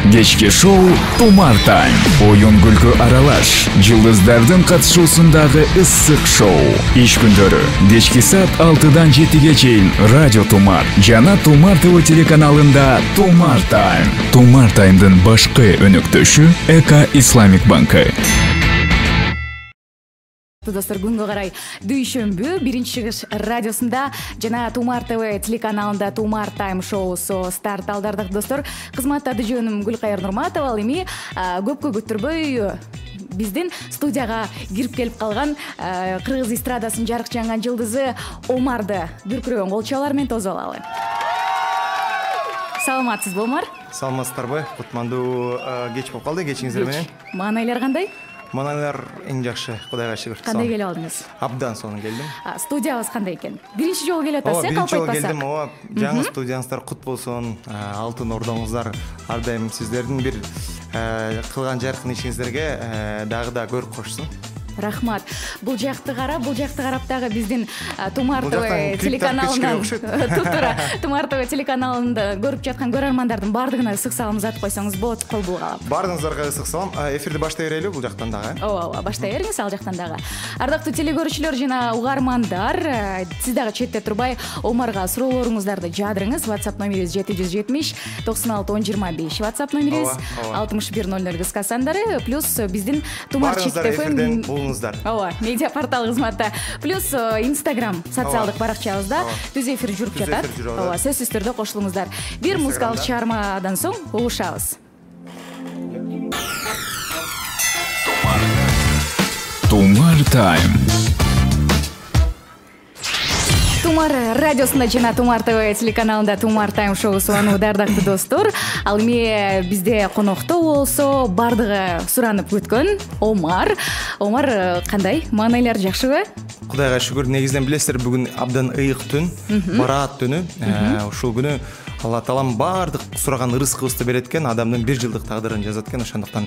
Кечки шоу Тумар Тайм. Оюн күлкү аралаш. Жылдыздардын катышуусундагы ысык шоу. Иш күндөрү кечки саат 6-дан 7-ге чейин Радио Тумар жана Тумар ТВ телеканалында Тумар Тайм. Тумар Таймдын башкы өнөктөшү Эка Исламик банкы. Достор, күнгө карай дүйшөмбү биринчи чыгыш радиосунда жана Тумар ТВ телеканалында Тумар Тайм шоусу старт алдырдык достор. Кызматта жөнүм Гүлкайыр Нурматова. Ал эми көпкө көтөрбөй биздин студияга кирип келип калган кыргыз эстрадасынын жарык жанган жылдызы Омарды бүркүрөгөн колчолор менен тосуп алалы. Саламатсызбы, Омар? Саламатсыздарбы? Кутмандуу кеч болуп калды, кечиңиздер менен. Маанайлар кандай? Маналар эң жакшы, Кудайга шүгүр. Кандай келип алдыңыз? Абдан сонун келдим. Студиябыз кандай экен? Биринчи жолу келип атасыз, биринчи жолу келдим. Жаңы студияңыздар кут болсун. Алтын ордоңуздар ар дайым сиздердин бир кылган жаркын ишиңиздерге дагы да көрүп кошсун. Рахмат. Бул жакты карап дагы биздин Тумар ТВ телеканалынан Тумар ТВ телеканалында көрүп жаткан көрөрмандардын баардыгына ысык салам айтып койсоңуз болот, кол булгалап. Баарыңыздарга ысык салам. Эфирди баштай берели бул жактан дагы. Ооба, баштай бериңиз ал жактан дагы. Ардактуу телекөрүүчүлөр жана угармандар, сиз дагы четте турбай Омарга суроолоруңуздарды жаадырыңыз. WhatsApp номерибиз 770 96 1025. WhatsApp номерибиз 6100 кыска сандары плюс биздин Тумар ЧТФМ Ооба, медиа портал кызматта. Плюс Instagram социалдык баракчабызда түз эфир жүрүп жатат. Ооба, сөзсүз түрдө кошулуңуздар. Бир музыкалык чыгармадан соң угушабыз. Тумар Тайм. Тумар радиосунда жана Тумар ТВ телеканалында Тумар Тайм шоусу дардактуу достор. Ал эми бизде конокто болсо бардыгы суранып күткөн Омар. Омар кандай? Маанайлар жакшыбы? Кудайга шүгүр. Негизинен билесиздер, бүгүн абдан ыйык түн, бараат түнү. Ушул күнү Алла Таалам бардык сураган рызкыбызды берет экен, адамдын бир жылдык тагдырын жазат экен. Ошондуктан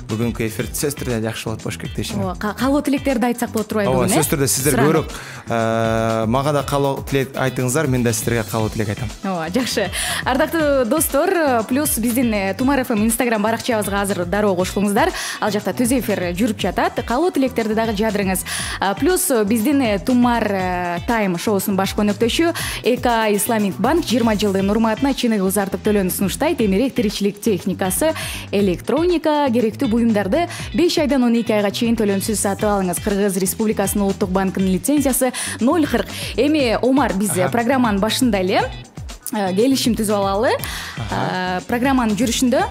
бүгүнкү эфир сөзсүз түрдө жакшы болот болуш керек дейсиң. Ооба, каалоо тилектерди айтсак болот турбайбы бүгүн? Ооба, сөзсүз түрдө сиздер көрөк мага да каалоо тилек айтыңыздар, мен да сиздерге каалоо тилек айтам. Ооба, жакшы. Ардактуу достор, плюс биздин Тумар ФМ Instagram баракчабызга азыр дароо кошулуңуздар. Ал жакта түз эфир жүрүп жатат. Каалоо тилектерди дагы жаадырыңыз. Плюс биздин Тумар Тайм шоусунун баш өнөктөшү Эка Исламик банк 20 жылдын урматына чыныгы узартып төлөөнү сунуштайт. Эмерек тиричилик техникасы, электроника, керектүү буюмдарды 5 айдан 12 айга чейин төлөөнсүз сатып алыңыз. Кыргыз Республикасынын улуттук банкынын лицензиясы 040. Эми Омар, биз программанын башында эле келишим түзүп алалы. Программанын жүрүшүндө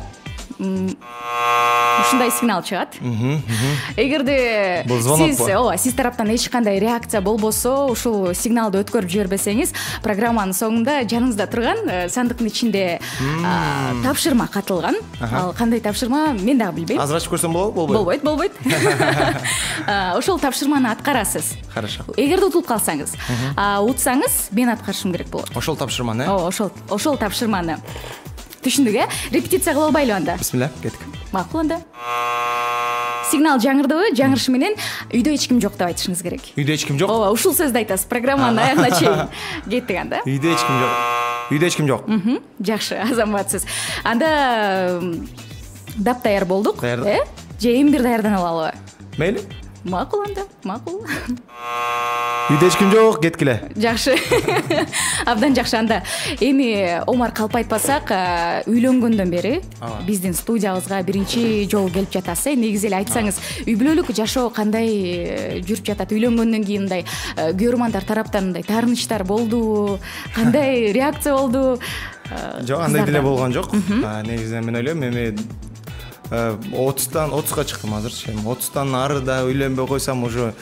ушундай сигнал чыгат. Эгерде сиз тараптан эч кандай реакция болбосо, ушул сигналды өткөрүп жибербесеңиз, программанын соңунда жаныңызда турган сандыктын ичинде тапшырма катылган. Ал кандай тапшырма, мен дагы билбейм. Азыр ачып көрсөм болобу? Болбойт. Ошол тапшырманы аткарасыз. Хорошо. Эгерде утулуп калсаңыз, утсаңыз, мен аткарышым керек болот. Ошол тапшырманы? Ооба, ошол тапшырманы. Түшүндүк, репетиция кылып албайлы анда. Бисмилла, кеттик. Макул анда. Сигнал жаңырдыбы? Жаңырышы менен үйдө эч ким жок деп айтышыңыз керек. Үйдө эч ким жок? Ооба, ушул сөздү айтасыз. Программанын аягына чейин кеттик анда. Үйдө эч ким жок. Үйдө эч ким жок. Жакшы, азаматсыз. Анда даяр болдук, же эми бир даярдана алабы? Мейли. Макул анда, макул. Үйдө эч ким жок, кеткиле. Жакшы. Абдан жакшы. Анда эми Омар калп айтпасак, үйлөнгөндөн бери биздин студиябызга биринчи жолу келип жатасыз. Негизи эле айтсаңыз, үй бүлөлүк жашоо кандай жүрүп жатат? Үйлөнгөндөн кийин мындай көрөрмандар тараптан мындай таарынычтар болду? Кандай реакция болду? Жок, андай деле болгон жок. Негизинен мен ойлойм, эми 30га чыктым азыр. 30тан ары да үйлөнбөй койсам уже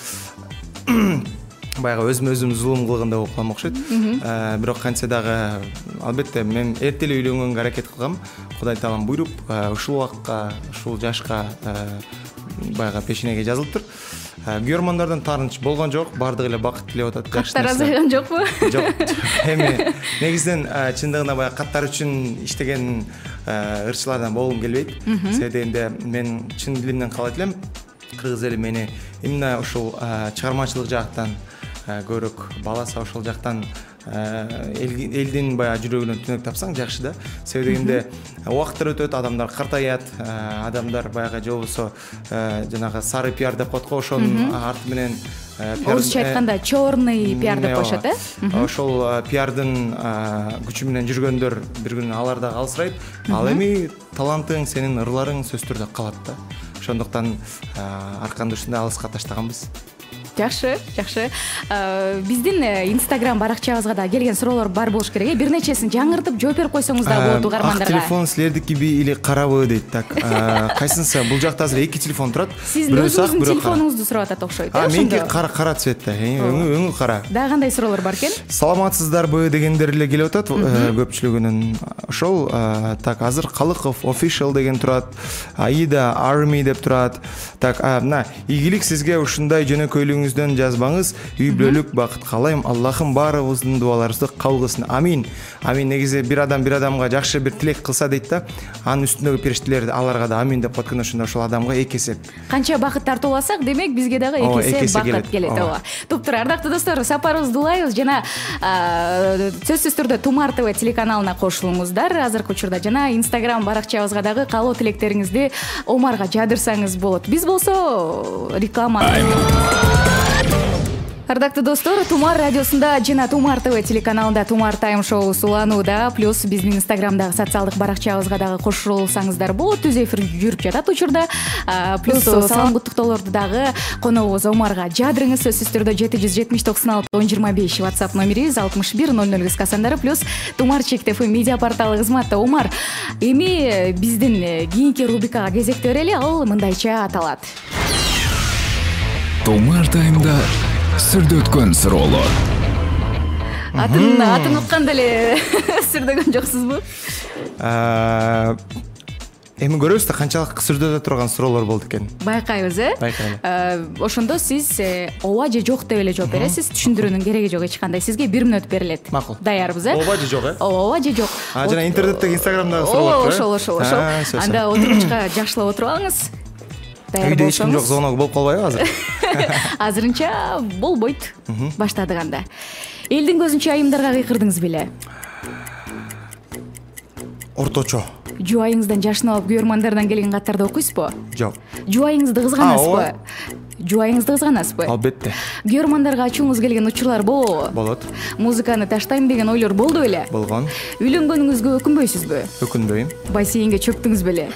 баягы өзүм зулум кылгандай болуп калам окшойт. Бирок кантсе дагы албетте мен эрте эле үйлөнгөнгө аракет кылгам. Кудай Таалам буйруп, ушул убакка, ушул жашка баягы пешенеге жазылыптыр. Көрөрмандардан таарыныч болгон жок, бардыгы эле бакыт тилеп атат. Каттар азайган жокпу? Жок. Эми негизинен чындыгында баягы каттар үчүн иштеген ырчылардан болгум келбейт. Себеби дегенде мен чын дилимден каалайт элем, кыргыз эли мени именно ушул чыгармачылык жактан көрөк баласа, ошол жактан элдин баягы жүрөгүнөн түнөк тапсаң жакшы да. Себеби дегенде убакыттар өтөт, адамдар картаят, адамдар баягы же болбосо жанагы сары пиар деп коет го, ошонун арты менен орусча айтканда черный пиар деп коюшат, ошол пиардын күчү менен жүргөндөр бир күнү алар да алсырайт. Ал эми талантың, сенин ырларың сөзсүз түрдө калат да. Ошондуктан арканды ушундай алыска таштаганбыз. Жакшы. Биздин Instagram баракчабызга да келген суроолор бар болуш керек. Бир нечесин жаңыртып жооп берип койсоңуз да болот угармандарга. Ак телефон силердикиби или карабы дейт. Так, кайсынысы? Бул жакта азыр эки телефон турат. Сиздин өзүңүздүн телефонуңузду сурап атат окшойт. Меники кара цветте. Өңү кара. Дагы кандай суроолор бар экен? Саламатсыздарбы дегендер эле келип атат көпчүлүгүнүн. Ошол так, азыр Калыков official деген турат. Аида Army деп турат. Так, мына ийгилик сизге ушундай жөнөкөйлүгүңүздөн жазбаңыз. Үй бүлөлүк бакыт каалайм. Аллахым баарыбыздын дубаларыбызды кабыл кылсын. Амин. Негизи бир адамга жакшы бир тилек кылса дейт да, анын үстүндөгү периштелер аларга да амин деп коткон, ошондо ошол адамга эки эсеп. Канча бакыт тартууласак, демек бизге дагы эки эсеп бакыт келет. Туптур, ардактуу достор, сапарыбызды улайбыз жана сөзсүз түрдө Тумар ТВ телеканалына кошулуңуздар. Азыркы учурда жана Instagram баракчабызга дагы каалоо тилектериңизди Омарга жадырсаңыз болот. Биз болсо реклама. Ардактуу достор, Тумар радиосунда жана Тумар ТВ телеканалында Тумар Тайм шоу суланууда, плюс биздин Инстаграмдагы социалдык баракчабызга дагы кошулсаңыздар болот. Түз эфир жүрүп жатат учурда. Плюс салам куттуктоолорду дагы коногубуз Омарга жадырыңыз. Сөзсүз түрдө 779-1025 WhatsApp номерибиз, 6100 кыскасандары, плюс Тумар ЧФМ медиа порталы кызматта. Омар, эми биздин кийинки рубрикага кезекте берели. Ал мындайча аталат. Тумар Таймда сүрдөткөн суроолор. Атын укканда эле сүрдөгөн жоксузбу? Эми көрөбүз да канчалык сүрдөдө турган суроолор болду экен. Байкайбыз, Байкайлы. Ошондо сиз ооба же жок деп эле жооп бересиз. Түшүндүрүүнүн кереги жок эч кандай. Сизге 1 мүнөт берилет. Макул. Даярбыз, Ооба же жок, Ооба же жок. Жана интернеттеги Инстаграмдагы суроолор. Ошол. Анда отургучка жакшылап отуруп алыңыз. Үйдө эч ким жок, звонок болуп калбайбы азыр? Азырынча болбойт. Баштадык анда. Элдин көзүнчө айымдарга кыйкырдыңыз беле? Орточо. Жубайыңыздан жашынып алып көрмандардан келген каттарды окуйсузбу? Жок. Жубайыңызды кызганасызбы? Жубайыңызды кызганасызбы? Албетте. Көрмандарга ачууңуз келген учурлар болобу? Болот. Музыканы таштайм деген ойлор болду беле? Болгон. Үйлөнгөнүңүзгө өкүнбөйсүзбү? Өкүнбөйм. Бассейнге чөктүңүз беле?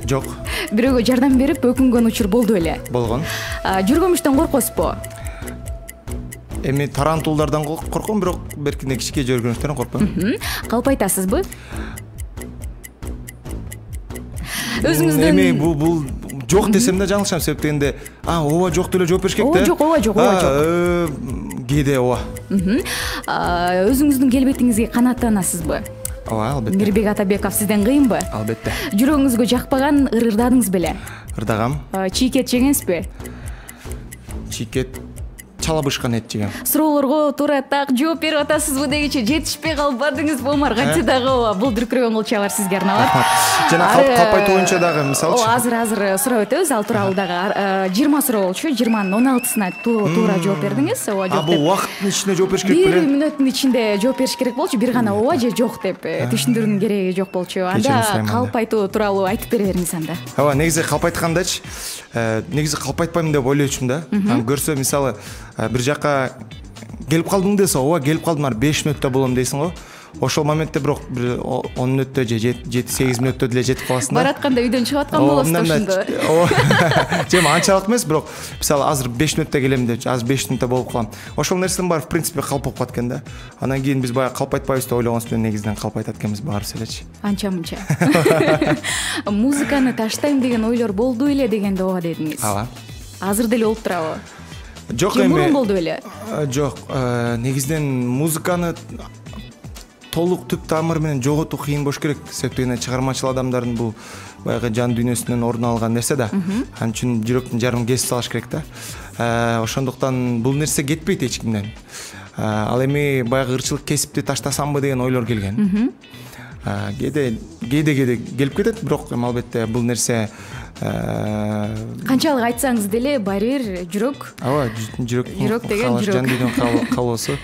Жок. Бирөөгө жардам берип өкүнгөн учур болду беле? Болгон. Жүргөмүштөн коркосузбу? Эми тарантулдардан корком, бирок беркинде кичике жүргөнүктөрдөн коркпойм. Калп айтасызбы? Өзүңүздүн эми бул жок десем да жаңылышам, себеп дегенде ооба жок деле жооп бериш керек да. Ооба жок. Кээде ооба. Өзүңүздүн келбетиңизге канааттанасызбы? Ооба, албетте. Мирбек Атабеков сизден кыйынбы? Албетте. Жүрөгүңүзгө жакпаган ырдадыңыз беле? Ырдагам. Чийкет жегенсизби? Чийкет чалабышкан эт жеген. Суроолорго туура так жооп берип атасызбы дегиче жетишпей калып бардыңызбы, Омар? Кантсе дагы ооба, бул дүркүрөгөн кылчалар сизге арналат. Жана калп айтуу боюнча дагы мисалчы. Азыр сурап өтөбүз. Ал тууралуу дагы 20 суроо болчу. 20-нын 16сына туура жооп бердиңиз. Ооба, жок деп. Бул убакыттын ичинде жооп бериш керек беле? 1 мүнөттүн ичинде жооп бериш керек болчу. Бир гана ооба же жок деп түшүндүрүүнүн кереги жок болчу. Анда калп айтуу тууралуу айтып бере бериңиз анда. Ооба, негизи калп айткандачы, негизи калп айтпайм деп ойлочумун да. Көрсө мисалы бир жака келип калдың десе, ооба келип калдым, 5 мүнөттө болом дейсиң го. Ошол моментте бирок 10 мүнөттө же 7-8 мүнөттө деле жетип каласың да. Баратканда үйдөн чыгып аткан болосуз да ошондо. Жем анчалык эмес, бирок мисалы азыр 5 мүнөттө келем деп, азыр 5 мүнөттө болуп калам. Ошол нерсенин баары в принципе калп болуп калат экен да. Анан кийин биз баягы калп айтпайбыз деп ойлогонбуз менен негизинен калп айтат экенбиз баарыбыз элечи. Анча-мынча. Музыканы таштайм деген ойлор болду эле дегенде ооба дедиңиз. Ооба. Азыр деле болуп турабы? Жок эми. Мурун болду беле? Жок, негизинен музыканы толук түп тамыры менен жоготуу кыйын болуш керек. Себеби чыгармачыл адамдардын бул баягы жан дүйнөсүнөн орун алган нерсе да. Ал үчүн жүрөктүн жарымын кесип салыш керек да. Ошондуктан бул нерсе кетпейт эч кимден. Ал эми баягы ырчылык кесипти таштасамбы деген ойлор келген. Кээде келип кетет, бирок албетте бул нерсе канчалык айтсаңыз деле баары бир жүрөк. Ооба, жүрөк деген жүрөк. Жан дүйнөнүн каалоосу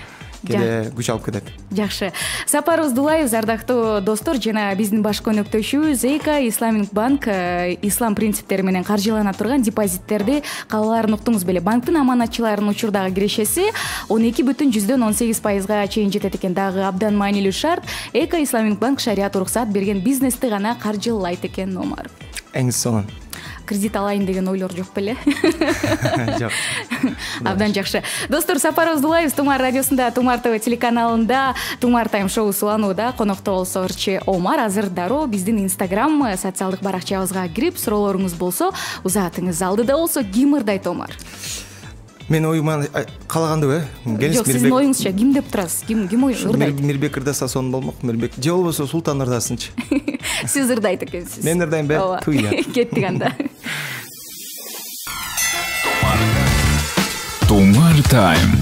кээде күч алып кетет. Жакшы. Сапарыбызды улайбыз, ардактуу достор, жана биздин баш өнөктөшүбүз Эйка Исламинг банк ислам принциптери менен каржылана турган депозиттерди каалаарын уктуңуз беле. Банктын аманатчыларынын учурдагы кирешеси 12,18%га чейин жетет экен. Дагы абдан маанилүү шарт, Эйка Исламинг банк шарият уруксат берген бизнести гана каржылайт экен, Омар. Эң сонун. Кредит алайын деген ойлор жок беле? Жок. Абдан жакшы. Достор, сапарыбызды улайбыз. Тумар радиосунда, Тумар ТВ телеканалында Тумар Тайм шоусу уланууда. Конокто болсо ырчы Омар. Азыр дароо биздин Инстаграм социалдык баракчабызга кирип, суроолоруңуз болсо, узатыңыз. Алдыда болсо ким ырдайт, Омар? Мен оюма каалагандыбы? Жок, сиздин оюңузча ким деп турасыз? Ким ырдайт? Мирбек ырдаса сонун болмок. Мирбек же болбосо Султан ырдасынчы. Сиз ырдайт экенсиз. Мен ырдайм бе? Кеттик анда. Тумар Тайм.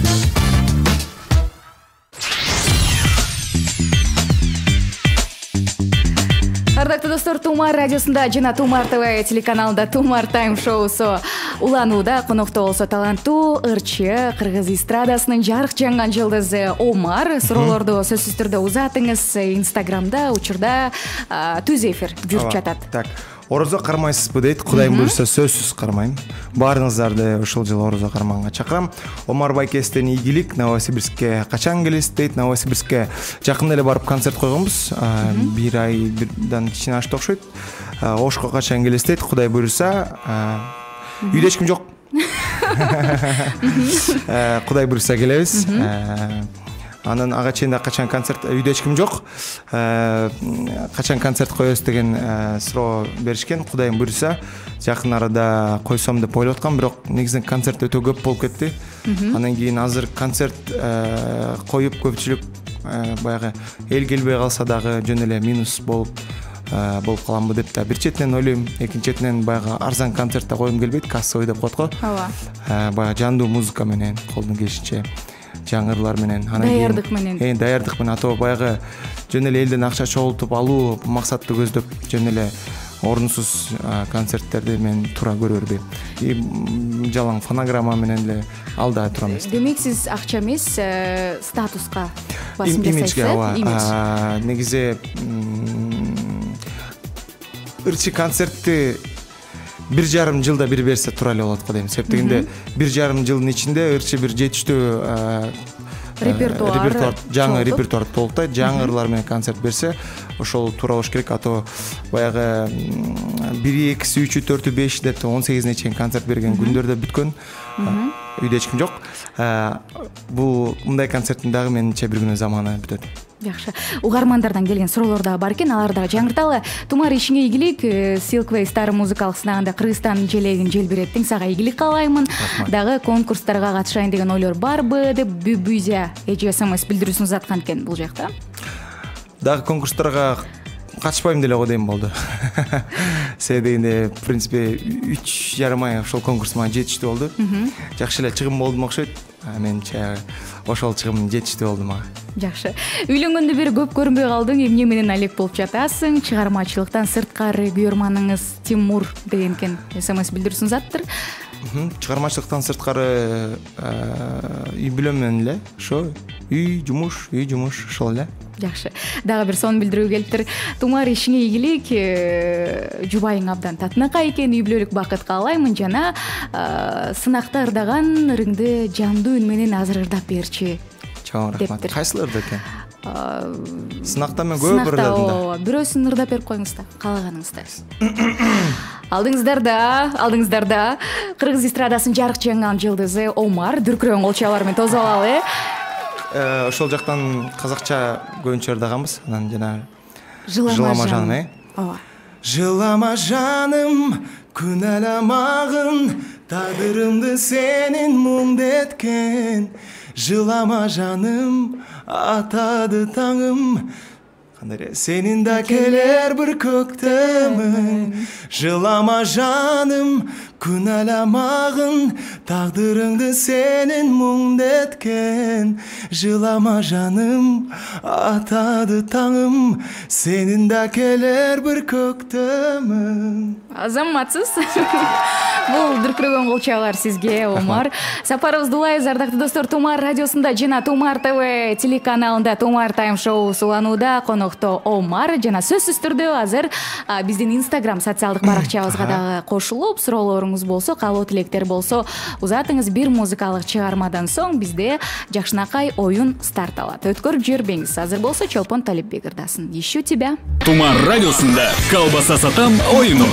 Ардактуу достор, Тумар радиосунда жана Тумар ТВ телеканалында Тумар Тайм шоусу уланууда. Конокто болсо таланттуу ырчы кыргыз эстрадасынын жарык жанган жылдызы Омар. Суроолорду сөзсүз түрдө узатыңыз. Инстаграмда учурда түз эфир жүрүп жатат. Так. Орозо кармайсызбы дейт. Кудайым буйруса сөзсүз кармайм. Баарыңыздарды ушул жылы орозо кармаганга чакырам. Омар Байкестен ийгилик. Новосибирскке качан келесиз дейт. Новосибирскке жакында эле барып концерт койгонбуз. 1 айдан кичине ашты окшойт. Ошко качан келесиз дейт. Кудай буйруса. Үйдө эч ким жок. Кудай буйруса келебиз. Анан ага чейин да качан концерт, үйдө эч ким жок. Качан концерт коебуз деген суроо беришкен. Кудайым буйруса жакын арада койсом деп ойлоп аткам, бирок негизинен концерт өтө көп болуп кетти. Анан кийин азыр концерт коюп көпчүлүк баягы эл келбей калса дагы жөн эле минус болуп каламбы деп да бир четинен ойлойм. Экинчи четинен баягы арзан концертте койгум келбейт, кассовый деп коет го. Ооба. Баягы жандуу музыка менен, колдон келишинче жаңырлар менен, даярдык менен. Даярдык менен, ато баягы жөн эле элден акча чогултуп алуу максатты көздөп жөн эле орунсуз концерттерди мен туура көрө бербейм. Жалаң фонограмма менен эле алда тура эмес. Демек сиз акча эмес, статуска басым жасайсыз. Негизи ырчы концертти 1,5 жылда бир берсе туура эле болот го дейм. Себеп дегенде 1,5 жылдын ичинде ырчы бир жетиштүү репертуар, жаңы репертуар толуктайт, жаңы ырлар менен концерт берсе, ошол туура болуш керек. Ато баягы 1, 2, 3, 4, 5 деп 18-не чейин концерт берген күндөрдө бүткөн. Үйдө эч ким жок. Бул мындай концерттин дагы менимче бир күнү заманы бүтөт. Жакшы. Угармандардан келген суроолор дагы бар экен, аларды дагы жаңырталы. Тумар, ишиңе ийгилик. Silkway Star музыкалык сынагында Кыргызстан желегин желбиреттиң. Сага ийгилик каалаймын. Дагы конкурстарга катышайын деген ойлор барбы деп Бүбүзя эже СМС билдирүүсүн узаткан экен бул жакта. Дагы конкурстарга катышпайм деле го дейм болду. Себеп дегенде, в принципе, 3,5 ай ошол конкурс мага жетиштүү болду. Жакшы эле чыгым болду окшойт. Менимче ошол чыгым жетиштүү болду мага. Жакшы. Үйлөнгөндө бери көп көрүнбөй калдың, эмне менен алек болуп жатасың? Чыгармачылыктан сырткары күйөрманыңыз Тимур деген экен СМС билдирүүсүн узаттыр. Чыгармачылыктан сырткары үй бүлө менен эле, ошо үй жумуш ошол эле. Жакшы. Дагы бир сонун билдирүү келиптир. Тумар, ишиңе ийгилик. Жубайың абдан татынакай экен, үй бүлөлүк бакыт каалаймын жана сынакта ырдаган ырыңды жандуу үн менен азыр ырдап берчи. Чоң рахмат. Кайсыл ырды экен? Сынакта мен көп ырдадым да. Бирөөсүн ырдап берип коюңуз да, каалаганыңызда. Алдыңыздарда Кыргыз эстрадасынын жарык жанган жылдызы Омар дүркүрөгөн кол чабармен тосуп алалы. Ошол жактан казакча көбүнчө ырдаганбыз. Анан жана Жылама жаным. Ооба. Жылама жаным, күнәламагын, тагдырымды сенин муңдеткен. Жылама жаным, атады таңым, сенин да келер бир көктөмүң. Жылама жаным, күнәламагын, тагдырыңды сенин муңдеткен. Жылама жаным, атады таңым, сенин да келер бир көктөмүң. Азаматсыз. Бул дүркүрөгөн кол чабаар сизге, Омар. Сапарыбызды улайбыз, ардактуу достор. Тумар радиосунда жана Тумар ТВ телеканалында Тумар Тайм шоу уланууда. Конокто Омар жана сөзсүз түрдө азыр биздин Instagram социалдык баракчабызга дагы кошулуп, суроолоруңуз болсо, каалоо тилектер болсо узатыңыз. Бир музыкалык чыгармадан соң бизде жакшынакай оюн старт алат. Өткөрүп жибербеңиз. Азыр болсо Чолпон Талипбек ырдасын. Ищу тебя. Тумар радиосунда колбаса сатам оюну.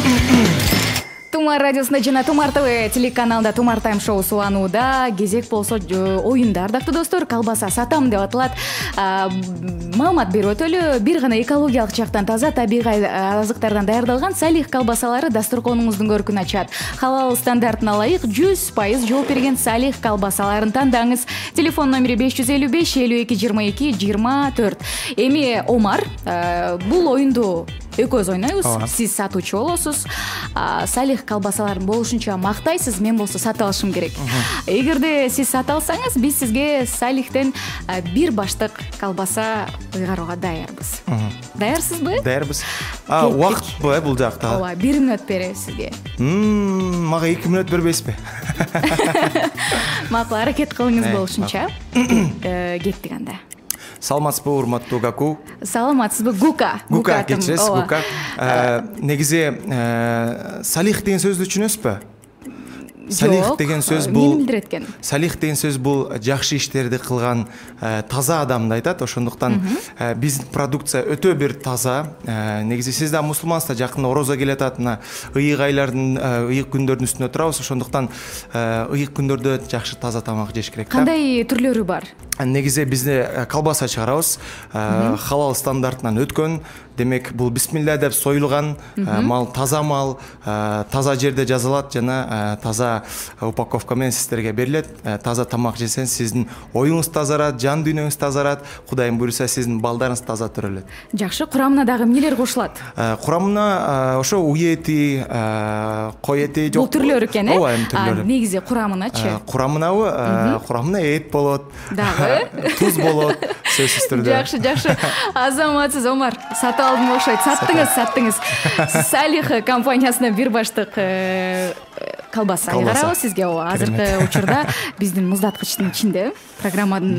Тумар радиосунда жана Тумар ТВ телеканалында Тумар Тайм шоу уланууда. Кезек болсо оюнда, ардактуу достор, колбаса сатам деп аталат. Маалымат берип өтөлү. Бир гана экологиялык жактан таза табигый азыктардан даярдалган салих колбасалары дасторконуңуздун көркүн ачат. Халал стандартына ылайык 100% жооп берген салих колбасаларын тандаңыз. Телефон номери 555 52 22 24. Эми Омар, бул оюнду экөөбүз ойнойбуз. Сиз сатуучу болосуз. Салих колбасаларын болушунча мактайсыз, мен болсо сатып алышым керек. Эгерде сиз сатып алсаңыз, биз сизге салихтен бир баштык колбаса ыйгарууга даярбыз. Даярсызбы? Даярбыз. Убакытпы бул жакта? Ооба, 1 мүнөт беребиз сизге. Мага 2 мүнөт бербейсизби? Макул, аракет кылыңыз болушунча. Кеттик анда. Саламатсызбы, урматтуу Гаку? Саламатсызбы, Гука? Гука кетчиз, Гука. Негизи салих деген сөздү түшүнөсүзбү? Салих деген сөз бул. Эмне билдирет экен? Салих деген сөз бул жакшы иштерди кылган таза адамды айтат. Ошондуктан биздин продукция өтө бир таза. Негизи сиз да мусулмансыздар, жакында орозо келатат. Мына ыйык айлардын, ыйык күндөрдүн үстүнө турабыз. Ошондуктан ыйык күндөрдө жакшы таза тамак жеш керек. Кандай түрлөрү бар? Негизи бизде колбаса чыгарабыз. Халал стандартынан өткөн. Демек, бул бисмилля деп союлган мал, таза жерде жазылат жана таза упаковка менен сиздерге берилет. Таза тамак жесеңиз, сиздин оюңуз тазарат, жан дүйнөңүз тазарат, Кудайым буйруса сиздин балдарыңыз таза төрөлөт. Жакшы, курамына дагы эмнелер кошулат? Курамына ошо уй эти, кой эти жок. Бул түрлөрү экен, Ооба, эми түрлөрү. Негизи курамыначы? Курамына эт болот. Дагы? Туз болот. Сөзсүз түрдө. Жакшы. Азаматсыз, Омар. Сатып алдым окшойт. Саттыңыз. Салих компаниясына бир баштык колбаса айгарабыз сизге. Азыркы учурда биздин муздаткычтын ичинде программанын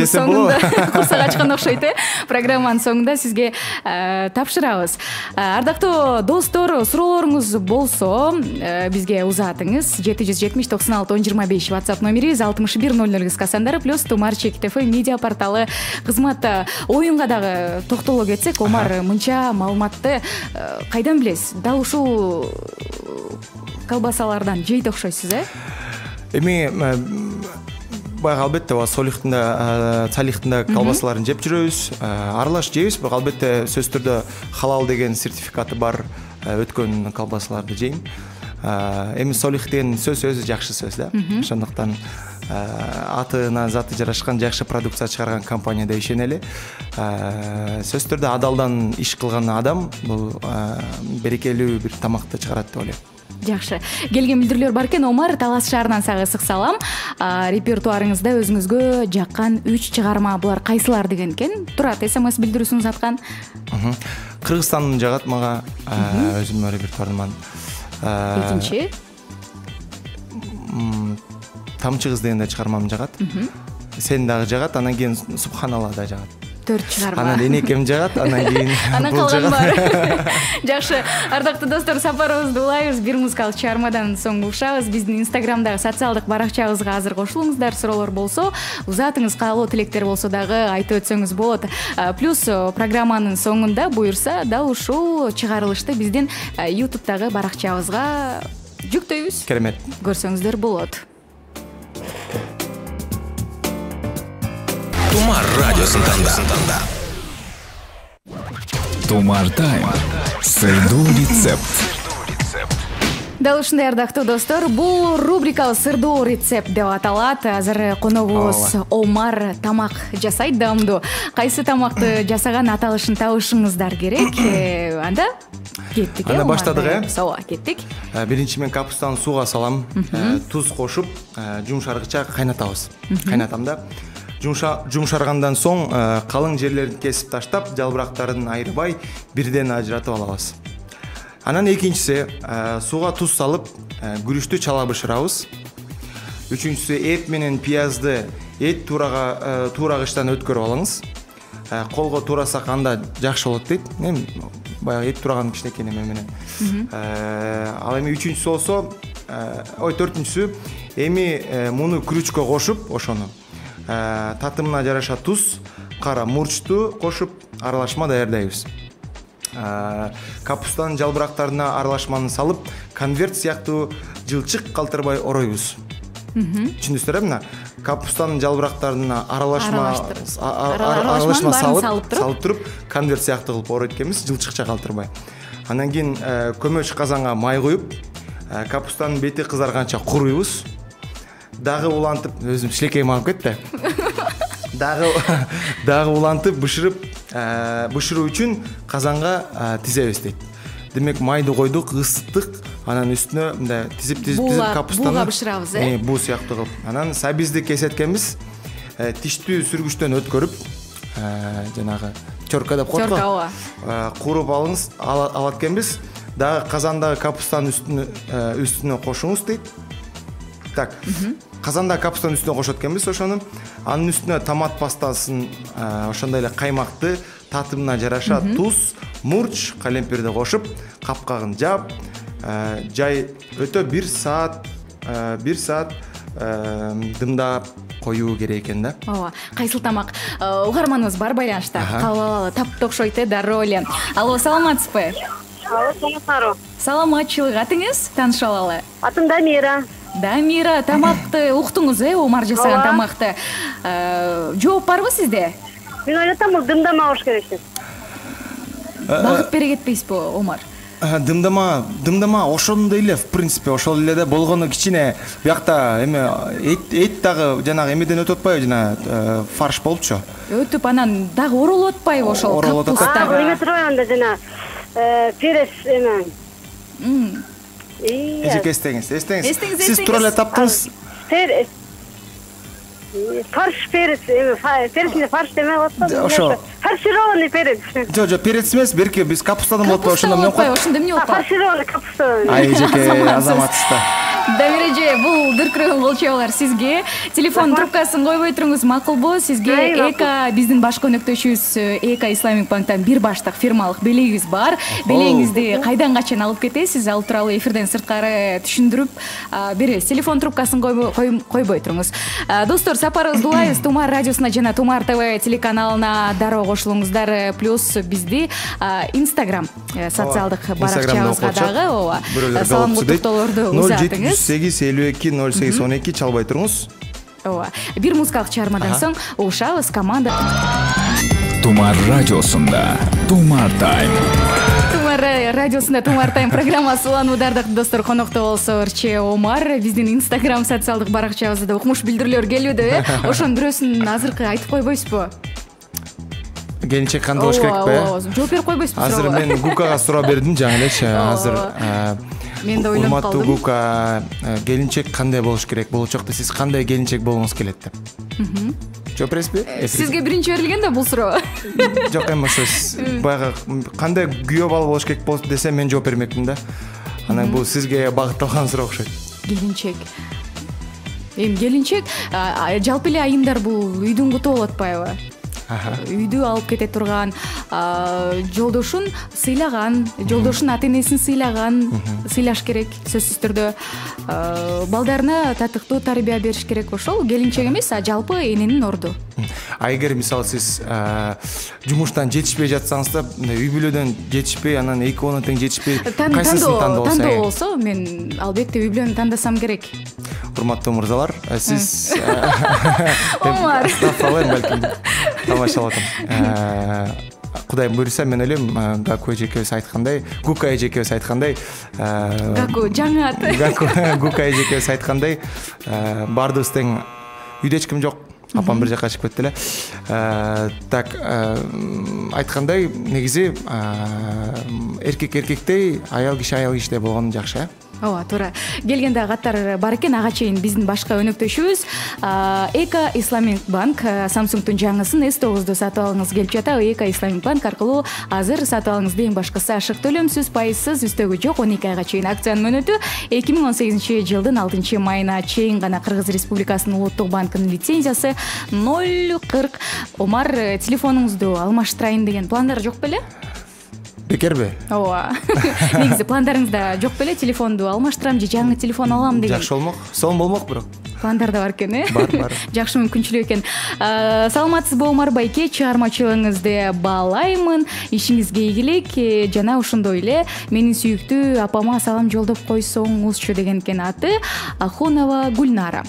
соңунда курсак ачкан окшойт, программанын соңунда сизге тапшырабыз. Ардактуу достор, суроолоруңуз болсо бизге узатыңыз. 770 96 1025 WhatsApp номери, 6100 касандары плюс Тумар ЧКТФ медиа порталы кызматта. Оюнга дагы токтоло кетсек, Омар, мынча маалыматты кайдан билесиз? Дал ушул колбасалардан жейт окшойсуз, Эми баягы албетте салихтин колбасаларын жеп жүрөбүз, аралаш жейбиз, бирок албетте сөзсүз түрдө халал деген сертификаты бар өткөн колбасаларды жейм. Эми салих деген сөз өзү жакшы сөз да. Ошондуктан атына заты жарашкан жакшы продукция чыгарган компанияда ишенели. Сөзсүз түрдө адалдан иш кылган адам бул берекелүү бир тамакты чыгарат деп ойлойм. Жакшы. Келген билдирүүлөр бар экен. Омар, Талас шаарынан сага ысык салам. Репертуарыңызда өзүңүзгө жаккан 3 чыгарма булар кайсылар деген экен? Турат, СМС билдирүүсүн аткан. Кыргызстандын жагат мага, өзүмдүн репертуарыман. Экинчи? Тамчы кыз дегенде чыгармам жагат. Сен дагы жагат, анан кийин Субханалла да жагат. 4 чыгарма. Анан энекем жагат, анан кийин анан калган бар. Жакшы, ардактуу достор, сапарыбызды улайбыз. Бир музыкалык чыгармадан соң угушабыз. Биздин Instagramдагы социалдык баракчабызга азыр кошулуңуздар. Суроолор болсо, узатыңыз, каалоо тилектер болсо дагы айтып өтсөңүз болот. Плюс программанын соңунда буюрса, дал ушул чыгарылышты биздин YouTube'дагы баракчабызга жүктөйбүз. Керемет. Көрсөңүздөр болот. Тумар радиосында. Тумар Тайм. Сырдуу рецепт. Дал ушундай, ардактуу достор, бул рубрика сырдуу рецепт деп аталат. Азыр коногубуз Омар тамак жасайт даамдуу. Кайсы тамакты жасаган аталышын табышыңыздар керек. Анда кеттик. Анда баштадык, Ооба, кеттик. Биринчи мен капустаны сууга салам, туз кошуп, жумшаргыча кайнатабыз. Кайнатам да. Жумшаргандан соң калың жерлерин кесип таштап, жалбырактарын айырбай, бирден ажыратып алабыз. Анан экинчиси сууга туз салып күрүчтү чала бышырабыз. Үчүнчүсү эт менен пиязды эт туурагычтан өткөрүп алыңыз. Колго туурасак анда жакшы болот дейт. Эми баягы эт тураган кичинекей неме менен. Ал эми үчүнчүсү болсо, төртүнчүсү эми муну күрүчкө кошуп, ошону татымына жараша туз, кара мурчту кошуп аралашма даярдайбыз. Капустанын жалбырактарына аралашманы салып, конверт сыяктуу жылчык калтырбай оройбуз. Түшүндүңүздөр мына капустанын жалбырактарына аралашма салып туруп конверт сыяктуу кылып оройт экенбиз, жылчыкча калтырбай. Андан кийин көмөч казанга май коюп, капустанын бети кызарганча куруйбуз. Дагы улантып, өзүм шилекейим алып кетти. Дагы улантып бышыруу үчүн казанга тизебиз дейт. Демек майды койдук, ысыттык, анан үстүнө мындай тизип капустаны бууга бышырабыз, буу сыяктуу кылып. Анан сабизди кесеткенбиз, тиштүү сүргүчтөн өткөрүп, жанагы чорка деп коет го. Куруп алат экенбиз. Дагы казандагы капустанын үстүнө кошуңуз дейт. Так. Казанда капустанын үстүнө кошот экенбиз ошону. Анын үстүнө томат пастасын, ошондой эле каймакты, татымына жараша туз, мурч, калемпирди кошуп, капкагын жаап, жай өтө 1 саат дымдап коюу керек экен да. Ооба, кайсыл тамак? Угарманыбыз бар байланышта. Кабыл алалы, таптык окшойт дароо эле. Алло, саламатсызбы? Алло, саламатсызбы? Саламатчылык, атыңыз? Таанышып алалы. Атым Дамира. Дамира, тамакты уктуңуз, Омар жасаган тамакты. Жооп барбы сизде? Мен ойлотом, бул дымдама болуш керек деп. Багып бере кетпейсизби, Омар? Дымдама ошондой эле, в принципе, ошол эле да болгону кичине биякта эме эт дагы жанагы эмеден өтүп атпайбы, жана фарш болупчу. Өтүп анан дагы оролуп атпайбы ошол капустага? Эме турганда жана перец эме. Эжеке эстеңиз. Сиз тура эле таптыңыз. Фарш перец, перечинде фарш деме болот. Ошо. Фаршированный перец. Жо, перец эмес, берки биз капустадан болот, ошондо эмне коет? Ошондо эмне болот? Фаршированный капуста. Ай, эжеке азаматсызда. Дамира эже, бул дүркүрөгөн кол чабуулар сизге. Телефон трубкасын койбой туруңуз, макулбу? Сизге Эка, биздин баш өнөктөшүбүз Эка Исламик банктан бир баштык фирмалык белегибиз бар. Белегиңизди кайдан качан алып кетесиз? Ал тууралуу эфирден сырткары түшүндүрүп беребиз. Телефон трубкасын койбой туруңуз. Достор, сапарыбызды улайбыз. Тумар радиосуна жана Тумар ТВ телеканалына дароо кошулуңуздар. Плюс бизди Instagram социалдык баракчабызга дагы ооба саламдуу токтоолорду узатыңыз. 0852-08-12 чалбай туруңуз. Ооба. Бир музыкалык чыгармадан соң угушабыз команда. Тумар радиосунда Тумар Тайм. Тумар радиосунда Тумар Тайм программасы улануудардык достор, конокто болсо Орче Омар. Биздин Instagram социалдык баракчабызда укмуш билдирүүлөр келүүдө. Ошонун бирөөсүн азыркы айтып койбойсузбу? Келинчек кандай болуш керекпи? Жооп берип койбойсузбу? Азыр мен Гукага суроо бердим жаңы элечи. Азыр мен да ойлонуп калдым. Урматтуу Гука, келинчек кандай болуш керек? Болочокто сиз кандай келинчек болгуңуз келет деп. Жооп бересизби? Сизге биринчи берилген да бул суроо. Жок, эми ошо баягы кандай күйөө бала болуш керек болот десем мен жооп бермекмин да. Анан бул сизге багытталган суроо окшойт. Келинчек. Келинчек жалпы эле айымдар бул үйдүн куту болуп атпайбы? Үйдү алып кете турган, жолдошун сыйлаган, жолдошун ата-энесин сыйлаш керек сөзсүз түрдө. Балдарына татыктуу тарбия бериш керек, ошол келинчек эмес, жалпы эненин орду. Эгер мисалы сиз жумуштан жетишпей жатсаңыз да, үй бүлөдөн жетишпей, анан эки онун тең жетишпей, кайсысын тандоо болсо, мен албетте үй бүлөнү тандасам керек. Урматтуу мырзалар, сиз Омар балким тамашалап атам. Кудай буйруса, мен ойлойм, Гаку эжекебиз айткандай, Гука эжекебиз айткандай, Гаку жаңы аты. Гука эжекебиз айткандай, бардыбыз тең, үйдө эч ким жок. Апам бир жака чыгып кетти эле. Так, айткандай, негизи эркек эркектей, аял киши болгон жакшы, ооба туура келген дагы каттар бар экен. Ага чейин биздин башка өнөктөшүбүз Эко Исламик банк Samsung'тун жаңысын S9ду сатып алгыңыз келип жатат. Эко Исламик банк аркылуу азыр сатып алгыңызды эң башкысы ашык төлөмсүз, пайызсыз, үстөгү жок 12 айга чейин акциянын мөөнөтү 2018 жылдын 6 майына чейин гана Кыргыз Республикасынын улуттук банкынын лицензиясы 040. Омар, телефонуңузду алмаштырайын деген пландар жок беле? Бекерби? Ооба. Негизи пландарыңызда жок беле? Телефонду алмаштырам же жаңы телефон алам деген? Жакшы болмок. Сонун болмок бирок. Пландарда бар экен, Бар. Жакшы мүмкүнчүлүк экен. Саламатсызбы Омар байке? Чыгармачылыгыңызды баалаймын. Ишиңизге ийгилик жана ошондой эле менин сүйүктүү апама салам жолдоп койсоңузчу деген экен. Аты Ахунова Гүлнара.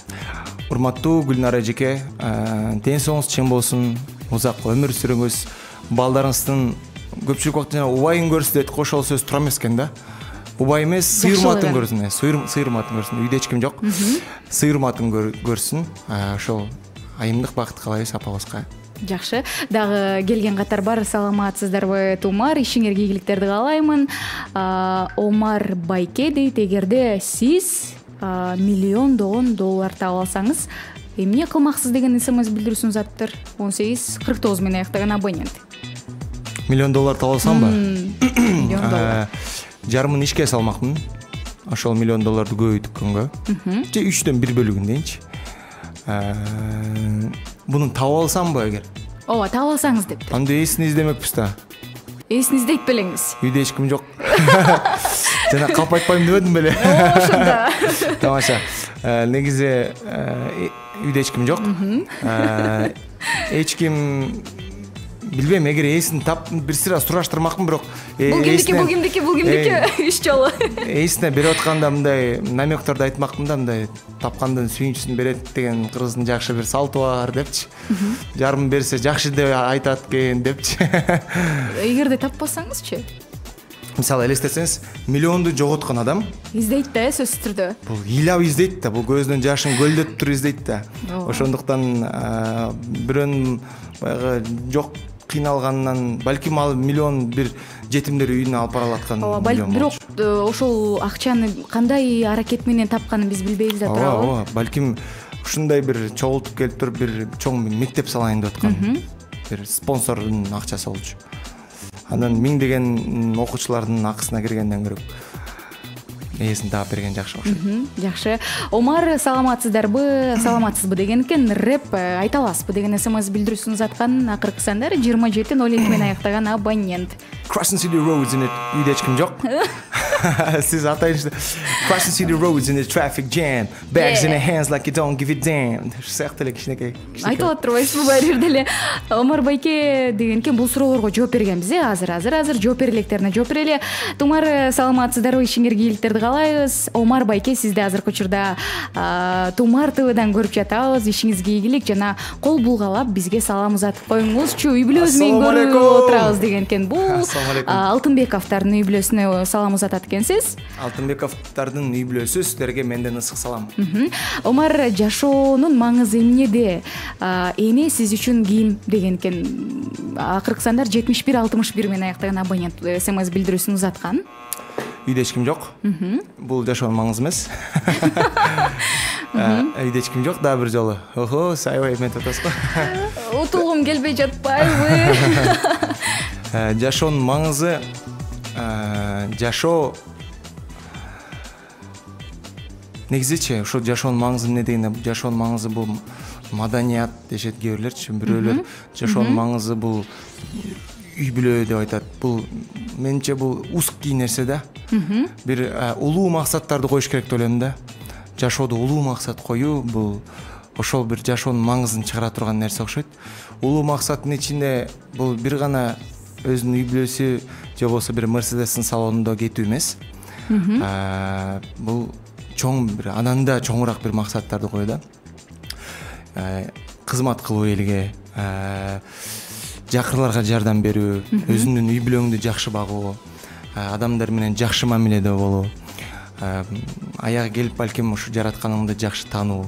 Урматтуу Гүлнара эжеке, ден соңуңуз чың болсун, узак өмүр сүрүңүз, балдарыңыздын көпчүлүк убакыт жана убайын көрсүн дейт, ошол сөз туура эмес экен да. Убай эмес, сыйыр матын көрсүн. Сыйыр матын көрсүн. Үйдө эч ким жок. Сыйыр матын көрсүн. Ошол айымдык бакыт каалайбыз апабызга. Жакшы. Дагы келген катар бар. Саламатсыздарбы Тумар, ишиңерге ийгиликтерди каалаймын. Омар байке дейт, эгерде сиз $1,000,000 таап алсаңыз, эмне кылмаксыз деген СМС билдирүүсүн узаттыр. 1849 менен аяктаган абонент. $1,000,000 таап алсамбы? $1,000,000. Жарымын ишке салмакмын. Ошол $1,000,000 көбөйткөнгө. Же 3төн 1 бөлүгүн дейинчи. Буну таап алсамбы эгер? Ооба, таап алсаңыз депти. Анда эсин издемекпиз да. Эсин издейт белеңиз. Үйдө эч ким жок. Жана калп айтпайм дебедим беле? Ошондо. Тамаша. Негизи үйдө эч ким жок. Эч ким билбейм, эгер эсин тап бир сыйра сураштырмакмын, бирок бул кимдики иш жолу. Эсине берип атканда мындай намекторду айтмакмын да, мындай тапкандын сүйүнчүсүн берет деген кыргыздын жакшы бир салты бар депчи. Жарым берсе жакшы деп айтат экен депчи. Эгерде таппасаңызчы? Мисалы элестетсеңиз, $1,000,000 жоготкон адам издейт да, сөзсүз түрдө. Бул ыйлап издейт да, бул көзүнүн жашын көлдөтүп туруп издейт да. Ошондуктан бирөөнүн баягы жок кыйналганынан балким ал $1,000,000 бир жетимдер үйүнө алып бара алаткан. Бирок ошол акчаны кандай аракет менен тапканын биз билбейбиз да туурабы? Ооба, балким ушундай бир чогултуп келип туруп бир чоң мектеп салайын деп аткан. Бир спонсордун акчасы болчу. Андан миңдеген окуучулардын акысына киргенден көрөк эсин таап берген жакшы окшойт. Жакшы. Омар, саламатсызбы деген экен. Рэп айта аласызбы деген СМС билдирүүсүн узаткан акыркы сандар 2702 менен аяктаган абонент. Crossing City Roads in it. Үйдө эч ким жок. Сиз атайынча Crossing City Roads in the traffic jam. Bags in the hands like you don't give a damn. Сыяктуу эле кичинекей. Айта алат турбайсызбы баары жерде эле? Омар байке деген экен, бул суроолорго жооп бергенбиз. Азыр жооп берелектерине жооп берели. Тумар, саламатсыздарбы, ишиңерге ийгиликтерди каалайбыз. Омар байке, сизди азыркы учурда Тумар ТВдан көрүп жатабыз. Ишиңизге ийгилик жана кол булгалап бизге салам узатып коюңузчу. Үй бүлөбүз менен көрүп отурабыз деген экен. Бул Алтынбековдордун үй бүлөсүнө салам узатат экенсиз. Алтынбековдордун үй бүлөсү силерге менден ысык салам. Омар, жашоонун маңызы эмнеде? Эне сиз үчүн ким деген экен. Акыркы сандар 7161 менен аяктаган абонент СМС билдирүүсүн узаткан. Үйдө эч ким жок. Бул жашоонун маңызы эмес. Үйдө эч ким жок, дагы бир жолу. Охо, сайбай эметип атасыз го. Утулгум келбей жатпайбы? Жашоонун маңызы жашоо негизичи ошо жашоонун маңызы эмне дегенде, жашоонун маңызы бул маданият дешет кээ бирлерчи. Бирөөлөр жашоонун маңызы бул үй бүлө деп айтат. Бул менимче бул узкий нерсе да. Бир улуу максаттарды коюш керек деп ойлойм да. Жашоодо улуу максат коюу бул ошол бир жашоонун маңызын чыгара турган нерсе окшойт. Улуу максаттын ичинде бул бир гана өзүнүн үй бүлөсү же болбосо бир Мерседестин салонунда кетүү эмес. Бул чоң бир андан да чоңураак бир максаттарды коюу да. Кызмат кылуу элге, жакырларга жардам берүү, өзүңдүн үй бүлөңдү жакшы багуу, адамдар менен жакшы мамиледе болуу, аягы келип балким ушу жаратканыңды жакшы таануу,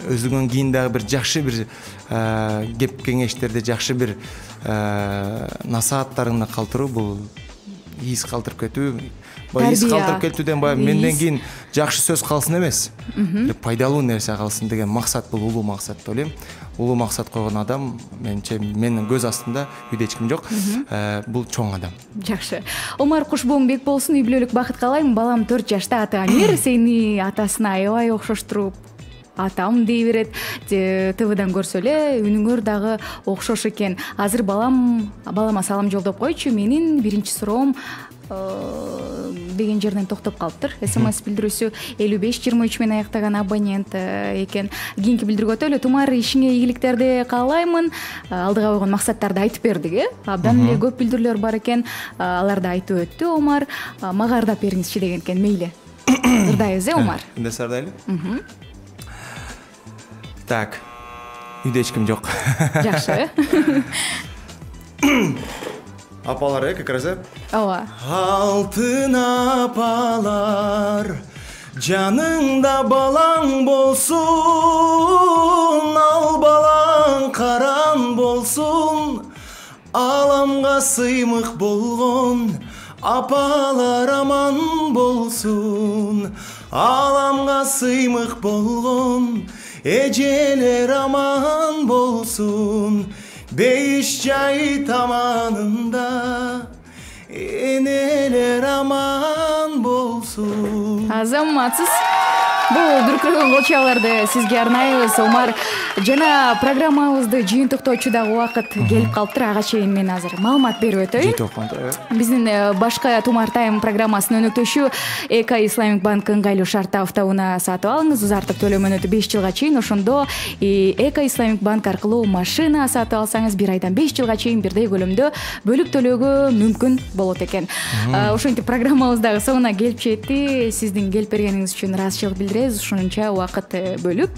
өзүңөн кийин дагы бир жакшы бир кеп кеңештерди, жакшы бир насааттарыңды калтыруу, бул иіс калтырып кетүү, баягы иіс калтырып кетүүдөн баягы менден кийин жакшы сөз калсын эмес, пайдалуу нерсе калсын деген максат, бул улуу максат деп ойлойм. Улуу максат койгон адам менимче менин көз астымда үйдө эч ким жок. Бул чоң адам. Жакшы. Омар Кушбуң бек болсун, үй бүлөлүк бакыт каалайм. Балам 4 жашта, аты Амир, сени атасына аябай окшоштуруп атам дей берет. ТВдан көрсө эле үнүңөр дагы окшош экен. Азыр балама салам жолдоп койчу. Менин биринчи суроом деген жерден токтоп калыптыр. СМС билдирүүсү 55-23 менен аяктаган абонент экен. Кийинки билдирүүгө өтөлү. Тумар, ишиңе ийгиликтерди каалаймын. Алдыга койгон максаттарды айтып бердик, Абдан эле көп билдирүүлөр бар экен. Аларды айтып өттү Омар. Мага ырдап бериңизчи деген экен. Мейли. Ырдайбыз, Омар? Эмнеси ырдайлы? Так. Үйдө эч ким жок. Жакшы. Апалар, как раз. Ооба. Алтын апалар, жаныңда балаң болсун, ал балаң каран болсун, аламга сыймык болгон, апалар аман болсун, аламга сыймык болгон, эжелер аман болсун. Бейиш жай таманында энелер аман болсун. Азаматсыз. Бул дүркүрөгөн кол чабууларды сизге арнайбыз. Омар, жана программабызды жыйынтыктоочу дагы убакыт келип калыптыр. Ага чейин мен азыр маалымат берип өтөйүн. Биздин башка Тумар Тайм программасынын өнөктөшү Эко Исламик банк ыңгайлуу шартта автоунаа сатып алыңыз. Узартык төлөө мөөнөтү 5 жылга чейин. Ошондо Эко Исламик банк аркылуу машина сатып алсаңыз 1 айдан 5 жылга чейин бирдей көлөмдө бөлүп төлөөгө мүмкүн болот экен. Ошентип программабыз дагы соңуна келип жетти. Сиздин келип бергениңиз үчүн ыраазычылык билдиребиз. Ушунча убакыт бөлүп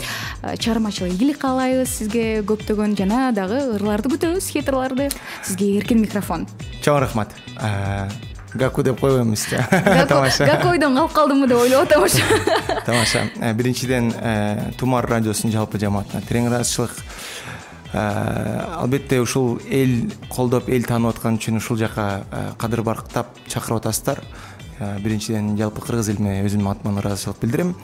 чыгармачылык ийгилик каалайбыз сизге көптөгөн, жана дагы ырларды күтөбүз, хейтерларды. Сизге эркин микрофон. Чоң рахмат. Гаку деп койбоймуз. Тамаша. Гакойдон калып калдымбы деп ойлоп атам ошо. Тамаша. Биринчиден Тумар радиосунун жалпы жамаатына терең ыраазычылык. Албетте ушул эл колдоп, эл таанып аткан үчүн ушул жака кадыр барктап чакырып атасыздар. Биринчиден жалпы кыргыз элине өзүмдүн атыман ыраазычылык билдирем.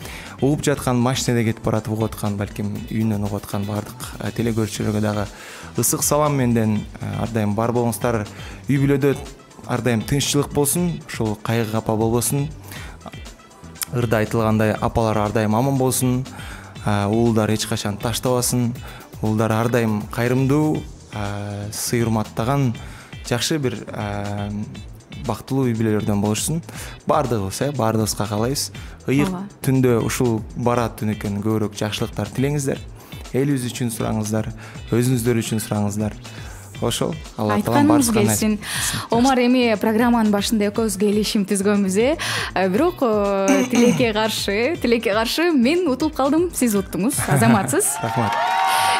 Угуп жаткан, машинеде кетип баратып угуп аткан, балким үйүнөн угуп аткан баардык теле көрүүчүлөргө дагы ысык салам менден. Ар дайым бар болуңуздар. Үй бүлөдө ар дайым тынччылык болсун, ушул кайгы капа болбосун. Ырда айтылгандай апалар ар дайым аман болсун. Уулдар эч качан таштабасын. Уулдар ар дайым кайрымдуу, сый урматтаган жакшы бир бактылуу үй бүлөлөрдөн болушсун. Баардыгыбызга каалайбыз. Ыйык түндө ушул барат түнүкөн көбүрөөк жакшылыктар тилеңиздер. Элибиз үчүн сураңыздар, өзүңүздөр үчүн сураңыздар. Ошол Алла таалам баарыбызга келсин. Омар, эми программанын башында экөөбүз келишим түзгөнбүз, бирок тилекке каршы мен утулуп калдым, сиз уттуңуз. Азаматсыз. Рахмат.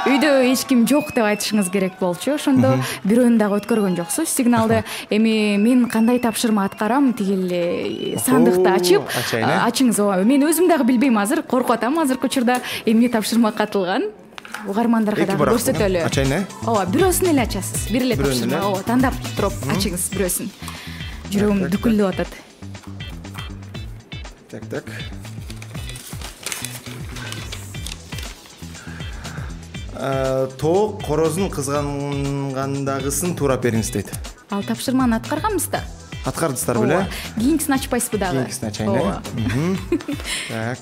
Үйдө эч ким жок деп айтышыңыз керек болчу. Ошондо бирөөнү дагы өткөргөн жоксуз. Сигналды эми мен кандай тапшырма аткарам, тигил сандыкты ачыңыз. Мен өзүм дагы билбейм азыр, коркуп атам азыркы учурда эмне тапшырма катылган. Угармандарга дагы көрсөтөлү. Ачайын, Ооба, бирөөсүн эле ачасыз. Бир эле тапшырма. Ооба, тандап туруп ачыңыз бирөөсүн. Жүрөгүм дүкүлдөп атат. Так. Тоок корозун кызгангандагысын туурап бериңиз дейт. Ал тапшырманы аткарганбыз да. Аткардыңыздар беле? Кийинкисин ачпайсызбы дагы? Кийинкисин ачайын. Так.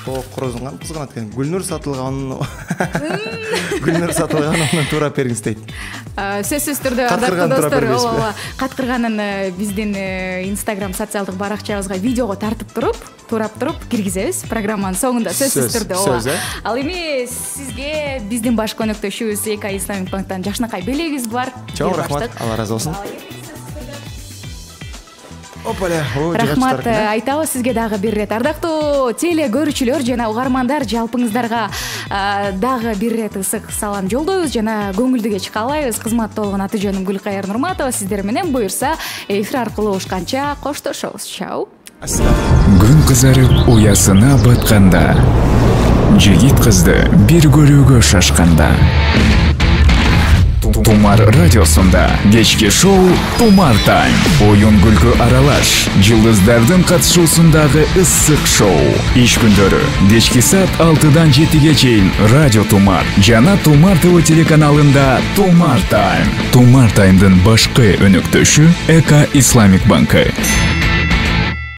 Тоок корозун кызганат экен. Гүлнур сатылганын туурап бериңиз дейт. Сөзсүз түрдө ардактуу достор, каткырганын биздин Instagram социалдык баракчабызга видеого тартып турап туруп киргизебиз программанын соңунда сөзсүз түрдө. Ал эми сизге биздин баш өнөктөшүбүз Эко Исламик банктан жакшынакай белегибиз бар. Чоң рахмат, Алла ыраазы болсун. Рахмат айтабыз сизге дагы бир ирет. Ардактуу теле көрүүчүлөр жана угармандар, жалпыңыздарга дагы бир ирет ысык салам жолдойбуз жана көңүлдүү кеч каалайбыз. Кызматта болгон аты жөнүм Гүлкайыр Нурматова. Сиздер менен буюрса эфир аркылуу угушканча коштошобуз. Чау. Күн кызарып уясына батканда, жигит кызды бир көрүүгө шашканда, Тумар радиосунда кечки шоу Тумар Тайм. Оюн күлкү аралаш. Жылдыздардын катышуусундагы ысык шоу. Иш күндөрү кечки саат 6-дан 7-ге чейин Радио Тумар жана Тумар ТВ телеканалында Тумар Тайм. Тумар Таймдын башкы өнөктөшү Эко Исламик банкы.